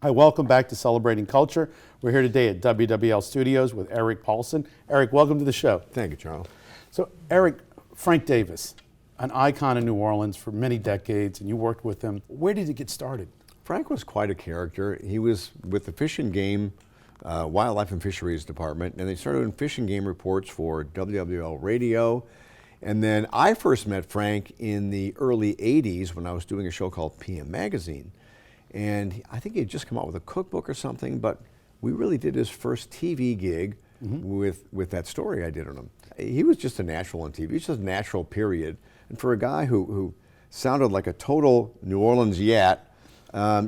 Hi, welcome back to Celebrating Culture. We're here today at WWL Studios with Eric Paulsen. Eric, welcome to the show. Thank you, Charles. So, Eric, Frank Davis, an icon in New Orleans for many decades, and you worked with him. Where did it get started? Frank was quite a character. He was with the Fish and Game, Wildlife and Fisheries Department, and they started doing fish and game reports for WWL Radio. And then I first met Frank in the early 80s when I was doing a show called PM Magazine. And I think he had just come out with a cookbook or something, but we really did his first TV gig with that story I did on him. He was just a natural on TV, just a natural, period. And for a guy who sounded like a total New Orleans yat,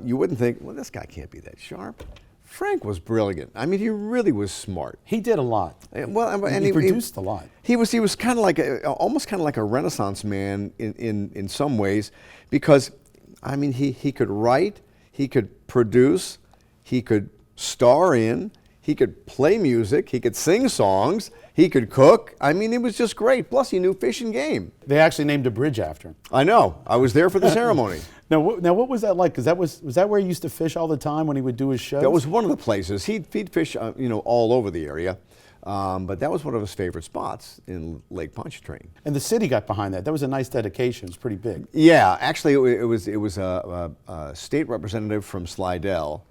you wouldn't think, well, this guy can't be that sharp. Frank was brilliant. I mean, he really was smart. He did a lot. And he produced a lot. He was kind of like almost kind of like a Renaissance man in some ways, because I mean, he could write, he could produce, he could star in, he could play music, he could sing songs, he could cook. I mean, it was just great. Plus, he knew fish and game. They actually named a bridge after him. I know. I was there for the ceremony. Now, what was that like? Because was that where he used to fish all the time when he would do his shows? That was one of the places. He'd fish, all over the area. But that was one of his favorite spots in Lake Pontchartrain. And the city got behind that. That was a nice dedication. It's pretty big. Yeah, actually, it was a state representative from Slidell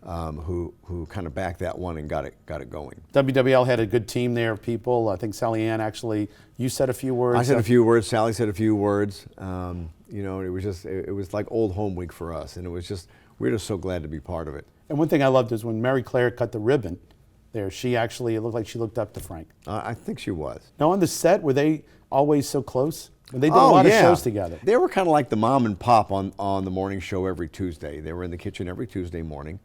who kind of backed that one and got it going. WWL had a good team there of people. I think Sally Ann actually, you said a few words. I said a few words. Sally said a few words. It was like old home week for us, and we're just so glad to be part of it. And one thing I loved is when Mary Claire cut the ribbon there, it looked like she looked up to Frank. I think she was. Now on the set, were they always so clse? They did a lot of shows together. They were kind of like the mom and pop on the morning show every Tuesday. They were in the kitchen every Tuesday morning.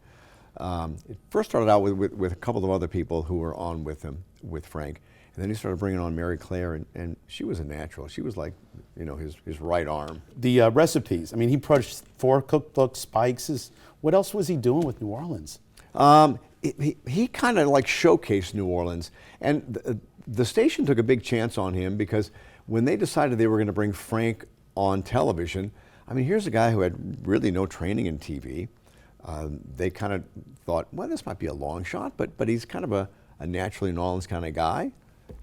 It first started out with a couple of other people who were on with him, with Frank. And then he started bringing on Mary Claire, and she was a natural. She was like, his right arm. The recipes. I mean, he produced 4 cookbooks, Spikes. What else was he doing with New Orleans? He kind of like showcased New Orleans, and the station took a big chance on him, because when they decided they were going to bring Frank on television, I mean, here's a guy who had really no training in TV. They kind of thought, well, this might be a long shot, but he's kind of a naturally New Orleans kind of guy.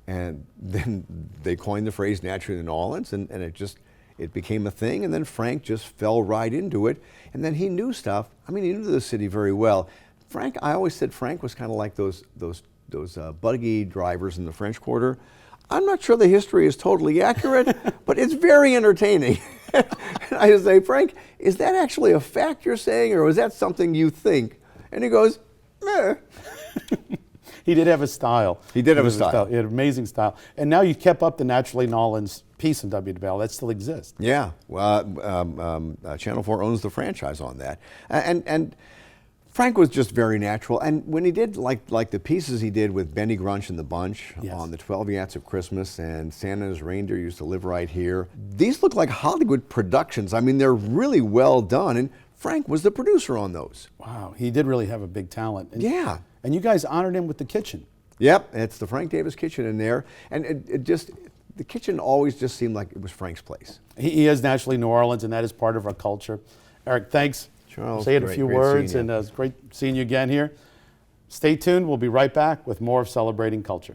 And then they coined the phrase naturally New Orleans, and it became a thing. And then Frank just fell right into it. And then he knew stuff. I mean, he knew the city very well. I always said Frank was kind of like those buggy drivers in the French Quarter. I'm not sure the history is totally accurate, but it's very entertaining. And I just say, Frank, is that actually a fact you're saying, or is that something you think? And he goes, meh. He did have a style. He did have a style. He had amazing style. And now you've kept up the Naturally New Orleans piece in WWL. That still exists. Yeah. Channel 4 owns the franchise on that. And Frank was just very natural. And when he did like the pieces he did with Benny Grunch and the Bunch on the 12 Yats of Christmas and Santa's Reindeer Used to Live Right Here, these look like Hollywood productions. I mean, they're really well done. And Frank was the producer on those. Wow. He did really have a big talent. And, yeah. And you guys honored him with the kitchen. Yep. It's the Frank Davis kitchen in there. And the kitchen always just seemed like it was Frank's place. He is naturally New Orleans, and that is part of our culture. Eric, thanks. Charles, say it a few words, and it's great seeing you again here. Stay tuned. We'll be right back with more of Celebrating Culture.